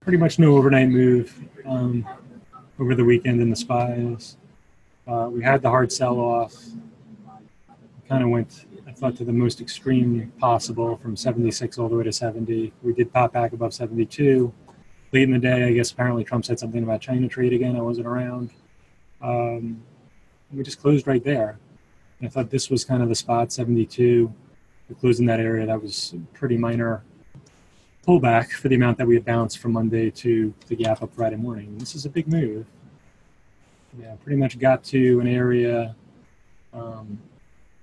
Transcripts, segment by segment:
pretty much no overnight move over the weekend in the SPYs. We had the hard sell-off. Kind of went, I thought, to the most extreme possible from 76 all the way to 70. We did pop back above 72. Late in the day, I guess apparently Trump said something about China trade again. I wasn't around. We just closed right there. And I thought this was kind of the spot, 72. We closed in that area. That was pretty minor pullback for the amount that we had bounced from Monday to the gap up Friday morning. This is a big move. Yeah, pretty much got to an area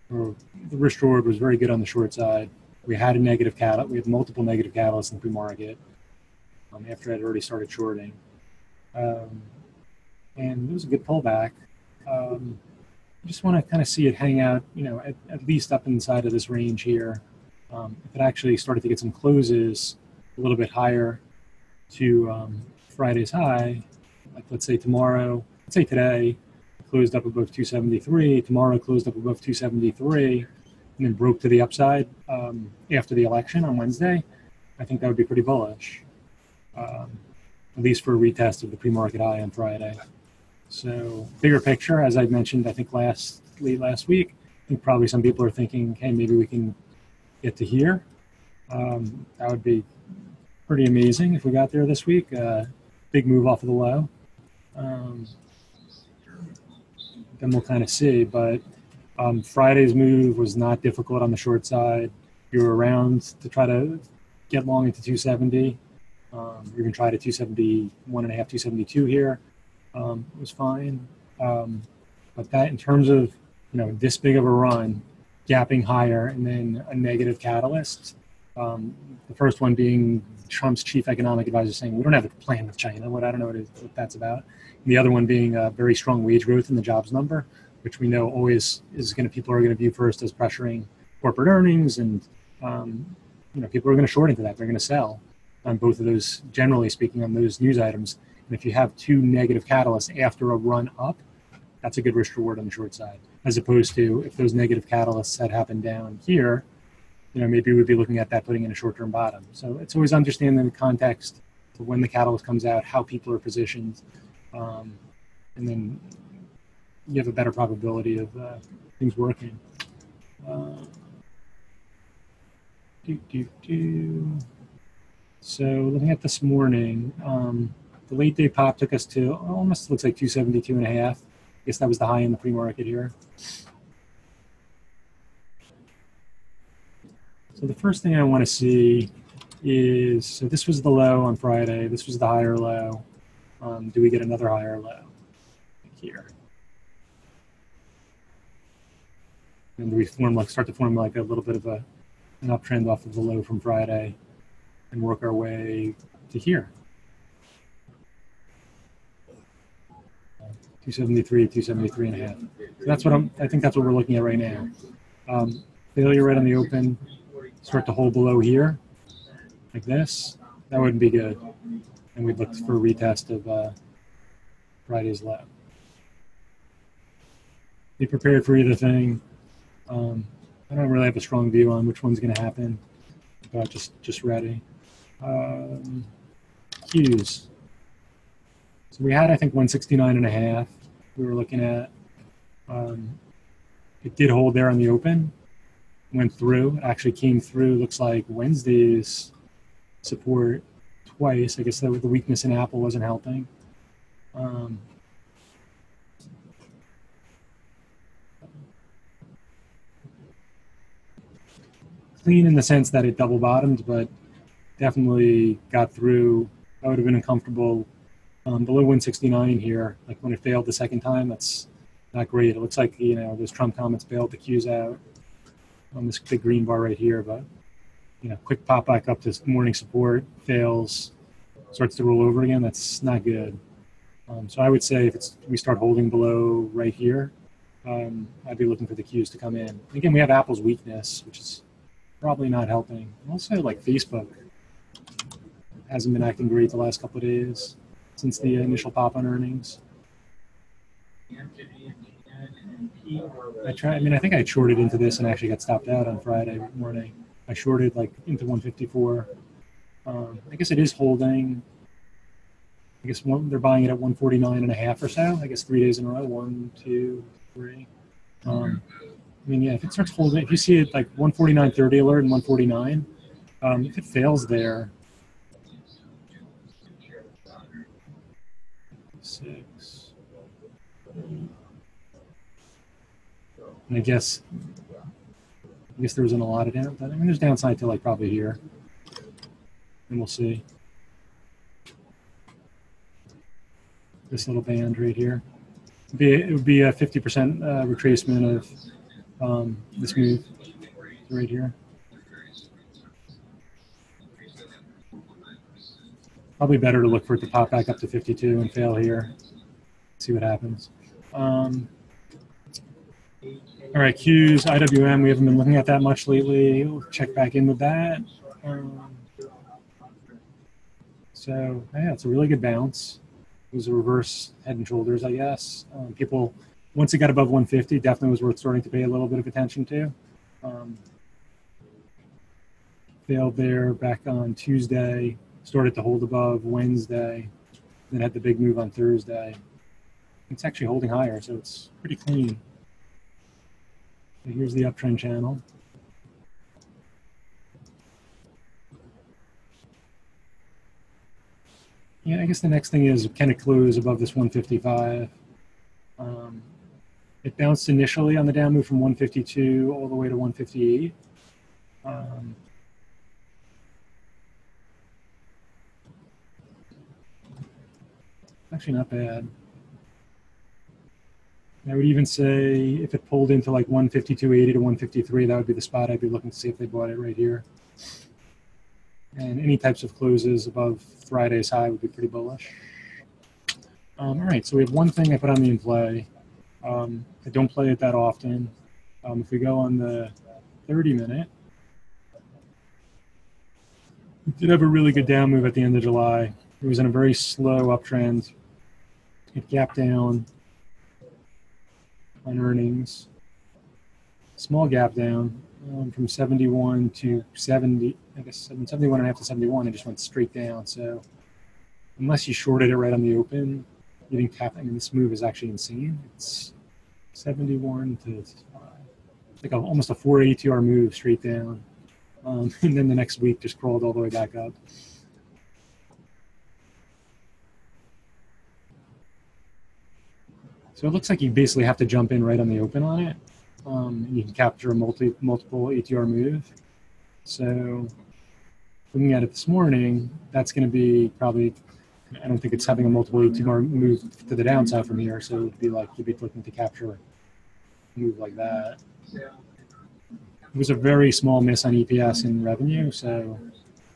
where the risk reward was very good on the short side. We had a negative catalyst. We had multiple negative catalysts in the pre-market after I'd already started shorting. And it was a good pullback. Just want to kind of see it hang out, at least up inside of this range here. If it actually started to get some closes a little bit higher to Friday's high, like let's say today, closed up above 273, tomorrow closed up above 273, and then broke to the upside after the election on Wednesday, I think that would be pretty bullish, at least for a retest of the pre-market high on Friday. So bigger picture, as I mentioned, I think late last week, I think probably some people are thinking, hey, maybe we can get to here. That would be pretty amazing if we got there this week. Big move off of the low. Then we'll kind of see. But Friday's move was not difficult on the short side. You were around to try to get long into 270. Even tried at 271.5, 272 here. It was fine. But that in terms of, this big of a run, gapping higher, and then a negative catalyst. The first one being Trump's chief economic advisor saying, we don't have a plan with China. I don't know what that's about. And the other one being very strong wage growth in the jobs number, which we know always is people are going to view first as pressuring corporate earnings. And, people are going to short into that. They're going to sell on both of those, generally speaking, on those news items. And if you have two negative catalysts after a run up, that's a good risk reward on the short side, as opposed to if those negative catalysts had happened down here, maybe we'd be looking at that putting in a short-term bottom. So it's always understanding the context of when the catalyst comes out, how people are positioned, and then you have a better probability of things working. So looking at this morning, the late day pop took us to almost looks like 272.5. I guess that was the high in the pre-market here. So the first thing I want to see is, so this was the low on Friday. This was the higher low. Do we get another higher low here? And do we start to form like a little bit of an uptrend off of the low from Friday and work our way to here? 273, 273.5. So that's what I think that's what we're looking at right now. Failure right on the open, start to hold below here, like this. That wouldn't be good. And we'd look for a retest of Friday's low. Be prepared for either thing. I don't really have a strong view on which one's going to happen, but just ready. Qs. So we had, I think, 169.5. We were looking at. It did hold there on the open. Went through. It actually came through. Looks like Wednesday's support twice. I guess the weakness in Apple wasn't helping. Clean in the sense that it double bottomed, but definitely got through. I would have been uncomfortable below 169 here. Like when it failed the second time, that's not great. It looks like, those Trump comments bailed the Qs out on this big green bar right here, but quick pop back up to morning support, fails, starts to roll over again. That's not good. So I would say if we start holding below right here, I'd be looking for the Qs to come in. Again, we have Apple's weakness, which is probably not helping. Also, like Facebook hasn't been acting great the last couple of days since the initial pop on earnings. I think I shorted into this and actually got stopped out on Friday morning. I shorted like into 154. I guess it is holding. I guess they're buying it at 149.5 or so. I guess 3 days in a row. 1, 2, 3. I mean, yeah, if it starts holding, if you see it like 149.30 alert and 149, if it fails there, 6. And I guess there isn't a lot of downside. I mean, there's downside to like probably here, and we'll see. This little band right here. It would be a 50% retracement of this move right here. Probably better to look for it to pop back up to 52 and fail here. See what happens. All right, Qs, IWM, we haven't been looking at that much lately. We'll check back in with that. So, yeah, it's a really good bounce. It was a reverse head and shoulders, I guess. People, once it got above 150, definitely was worth starting to pay a little bit of attention to. Failed there back on Tuesday, started to hold above Wednesday, then had the big move on Thursday. It's actually holding higher, so it's pretty clean. So here's the uptrend channel. Yeah, I guess the next thing is, can it close above this 155? It bounced initially on the down move from 152 all the way to 158. Actually not bad. I would even say if it pulled into like 152.80 to 153, that would be the spot I'd be looking to see if they bought it right here. And any types of closes above Friday's high would be pretty bullish. All right, so we have one thing I put on the in play. I don't play it that often. If we go on the 30-minute, we did have a really good down move at the end of July. It was in a very slow uptrend. It gapped down on earnings. Small gap down from 71 to 70, I guess 71.5 to 71, it just went straight down. So unless you shorted it right on the open, you didn't cap. I mean, this move is actually insane. It's 71 to like almost a 4 ATR move straight down. And then the next week just crawled all the way back up. So it looks like you basically have to jump in right on the open on it. You can capture a multiple ATR move. So looking at it this morning, that's going to be probably, I don't think it's having a multiple ATR move to the downside from here. So it would be like you'd be looking to capture a move like that. It was a very small miss on EPS and revenue, so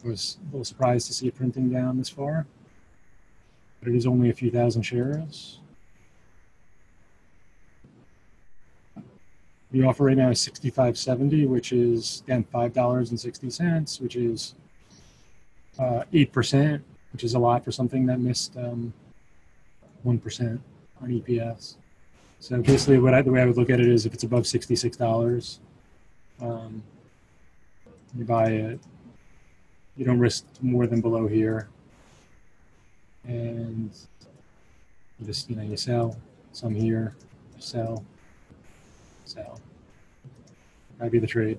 I was a little surprised to see it printing down this far. But it is only a few thousand shares. The offer right now is $65.70, which is, again, $5.60, which is 8%, which is a lot for something that missed 1% on EPS. So basically, the way I would look at it is if it's above $66, you buy it. You don't risk more than below here. And you just, you sell some here, sell. That'd be the trade.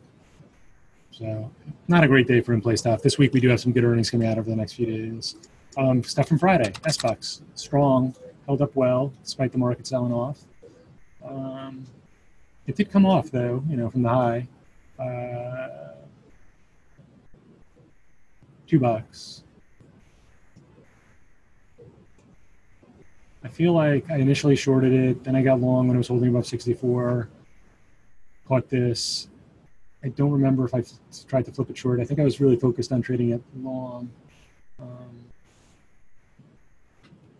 So not a great day for in-play stuff. This week we do have some good earnings coming out over the next few days. Stuff from Friday, SBUX, strong, held up well despite the market selling off. It did come off though, from the high. $2. I feel like I initially shorted it, then I got long when it was holding above 64. Caught this. I don't remember if I tried to flip it short. I think I was really focused on trading it long.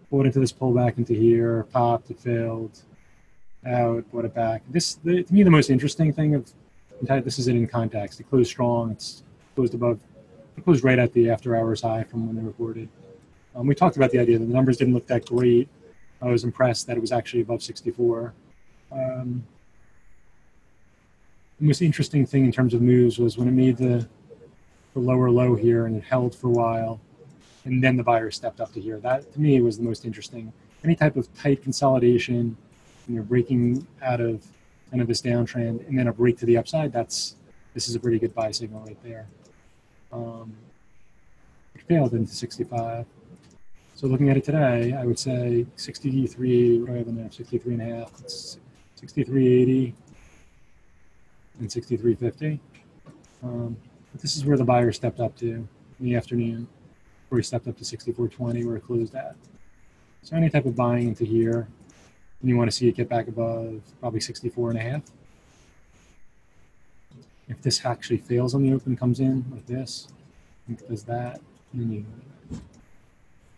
Bought into this pullback into here, popped, it failed, out, bought it back. To me, the most interesting thing this is it in context. It closed strong. It closed right at the after hours high from when they reported. We talked about the idea that the numbers didn't look that great. I was impressed that it was actually above 64. The most interesting thing in terms of moves was when it made the lower low here and it held for a while. and then the buyers stepped up to here. That to me was the most interesting. Any type of tight consolidation, breaking out of kind of this downtrend and then a break to the upside, this is a pretty good buy signal right there. It failed into 65. So looking at it today, I would say 63, what do I have in there? 63 and a half. It's 63.80 and 63.50. But this is where the buyer stepped up to in the afternoon, where he stepped up to 64.20 where it closed at. So any type of buying into here, and you want to see it get back above probably 64 and a half. If this actually fails on the open, comes in like this, and it does that, and then you.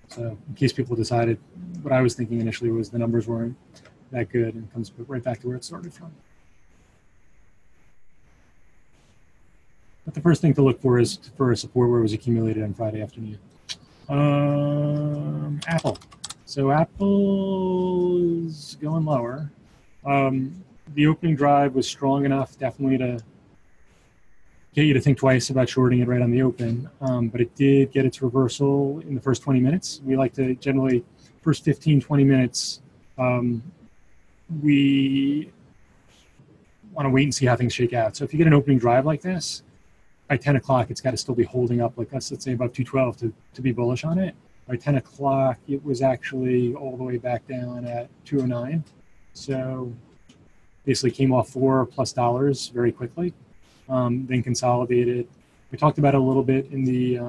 So in case people decided, what I was thinking initially was the numbers weren't that good, and comes right back to where it started from. But the first thing to look for is for a support where it was accumulated on Friday afternoon. Apple. So Apple's going lower. The opening drive was strong enough, definitely, to get you to think twice about shorting it right on the open. But it did get its reversal in the first 20 minutes. We like to generally, first 15, 20 minutes, we want to wait and see how things shake out. So if you get an opening drive like this, by 10 o'clock, it's got to still be holding up like us, let's say above 212 to be bullish on it. By 10 o'clock, it was actually all the way back down at 209. So basically came off $4+ very quickly, then consolidated. We talked about it a little bit in the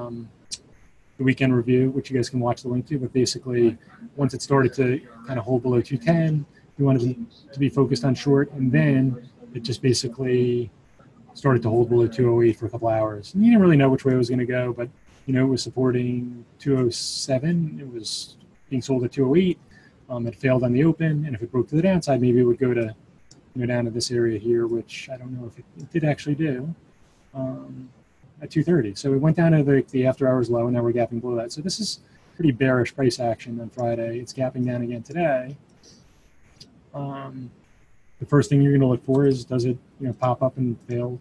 weekend review, which you guys can watch the link to, but basically once it started to kind of hold below 210, we wanted to be focused on short, and then it just basically started to hold below 208 for a couple hours. And you didn't really know which way it was going to go, but it was supporting 207. It was being sold at 208. It failed on the open, and if it broke to the downside, maybe it would go to down to this area here, which I don't know if it did actually do, at 230. So it went down to the after hours low, and now we're gapping below that. So this is pretty bearish price action on Friday. It's gapping down again today. The first thing you're going to look for is, does it pop up and fail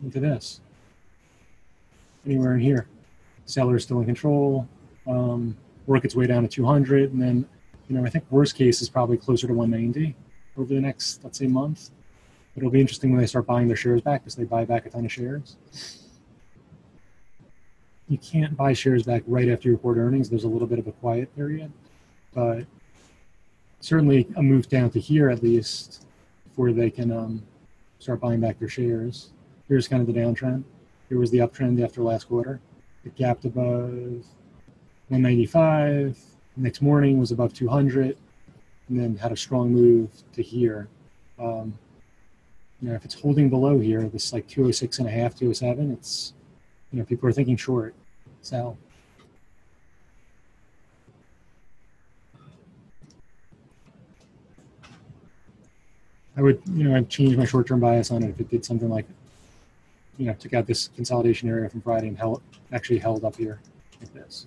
into this? Anywhere in here. Seller is still in control. Work its way down to 200, and then I think worst case is probably closer to 190 over the next, let's say, month. It'll be interesting when they start buying their shares back, because they buy back a ton of shares. You can't buy shares back right after you report earnings. There's a little bit of a quiet period, but certainly a move down to here at least before they can start buying back their shares. Here's kind of the downtrend. Here was the uptrend after last quarter. It gapped above 195. Next morning was above 200, and then had a strong move to here. If it's holding below here, this like 206 and a half, 207, it's people are thinking short, sell. I would, I'd change my short-term bias on it if it did something like, took out this consolidation area from Friday and actually held up here like this.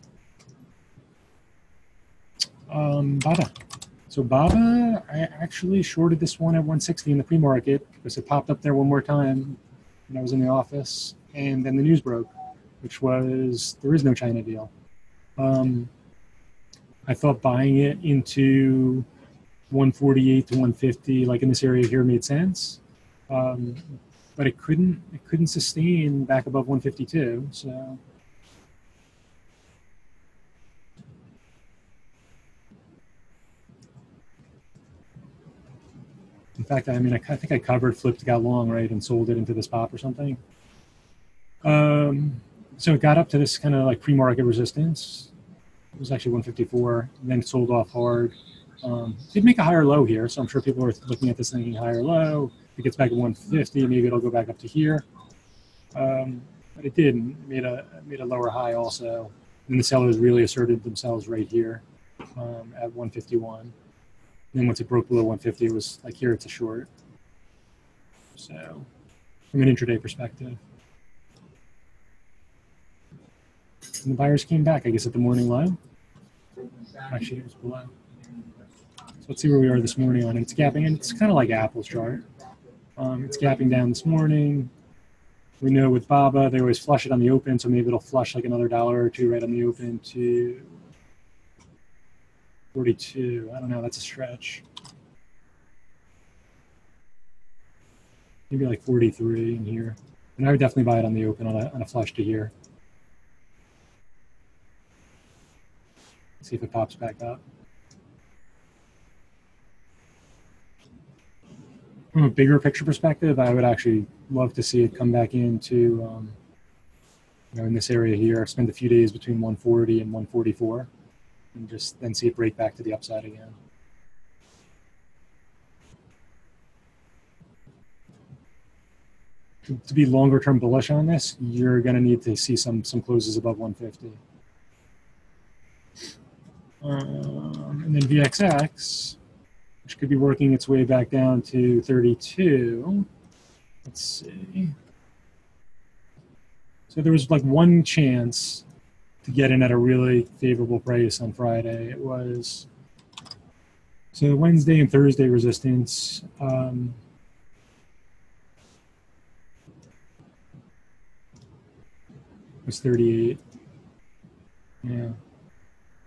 BABA. So BABA, I actually shorted this one at 160 in the pre-market because it popped up there one more time when I was in the office, and then the news broke, which was there is no China deal. I thought buying it into 148 to 150, like in this area here, made sense, but it couldn't sustain back above 152. So in fact, I think I covered, flipped, got long, right, and sold it into this pop or something. So it got up to this kind of like pre-market resistance. It was actually 154, and then it sold off hard. Did make a higher low here, so I'm sure people are looking at this thinking higher low. If it gets back to 150, maybe it'll go back up to here. But it didn't. It made a lower high also. And the sellers really asserted themselves right here at 151. And then once it broke below 150, it was like here it's a short. So from an intraday perspective. And the buyers came back, I guess, at the morning low. Actually, it was below. So let's see where we are this morning on it. It's gapping, and it's kind of like Apple's chart. It's gapping down this morning, We know with BABA, they always flush it on the open, so maybe it'll flush like another dollar or two right on the open to 42. I don't know, that's a stretch. Maybe like 43 in here. And I would definitely buy it on the open on a flush to here. See if it pops back up. From a bigger picture perspective, I would actually love to see it come back into, you know, in this area here, spend a few days between 140 and 144, and just then see it break back to the upside again. To be longer term bullish on this, you're going to need to see some closes above 150. And then VXX, which could be working its way back down to 32. Let's see. So there was like one chance to get in at a really favorable price on Friday. It was, so Wednesday and Thursday resistance. Was 38. Yeah.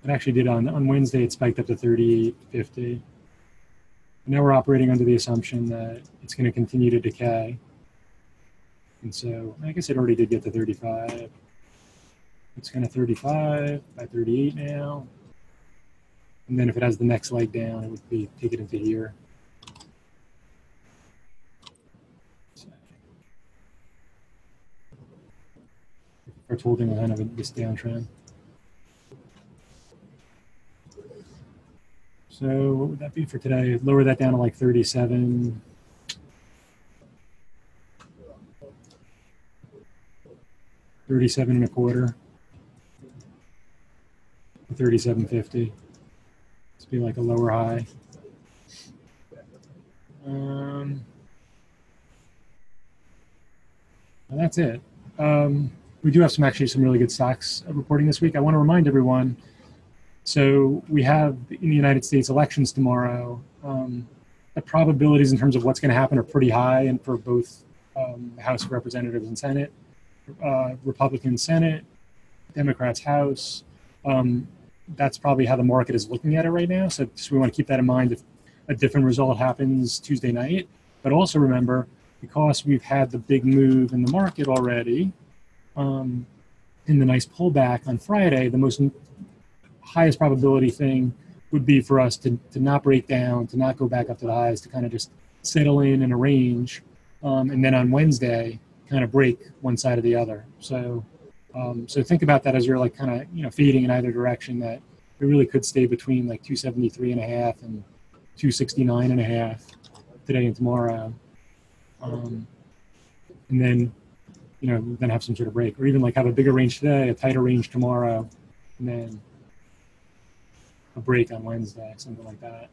It actually did on Wednesday, it spiked up to 38.50. Now we're operating under the assumption that it's going to continue to decay. And so I guess it already did get to 35. It's going to 35 by 38 now. And then if it has the next leg down, it would be take it into here. It's holding kind of this downtrend. So what would that be for today? Lower that down to like 37. $37.25. 37.50. This be like a lower high. And that's it. We do have some really good stocks reporting this week. I want to remind everyone. So we have in the United States elections tomorrow. The probabilities in terms of what's going to happen are pretty high, and for both House of Representatives and Senate, Republican Senate, Democrats House. That's probably how the market is looking at it right now. So we want to keep that in mind if a different result happens Tuesday night. But also remember, because we've had the big move in the market already, in the nice pullback on Friday, the most highest probability thing would be for us to not break down, to not go back up to the highs, to kind of just settle in a range, and then on Wednesday kind of break one side or the other. So so think about that as you're like kind of fading in either direction, that it really could stay between like 273.5 and 269.5 today and tomorrow, and then then have some sort of break, or even like have a bigger range today, a tighter range tomorrow, and then a break on Wednesday, something like that.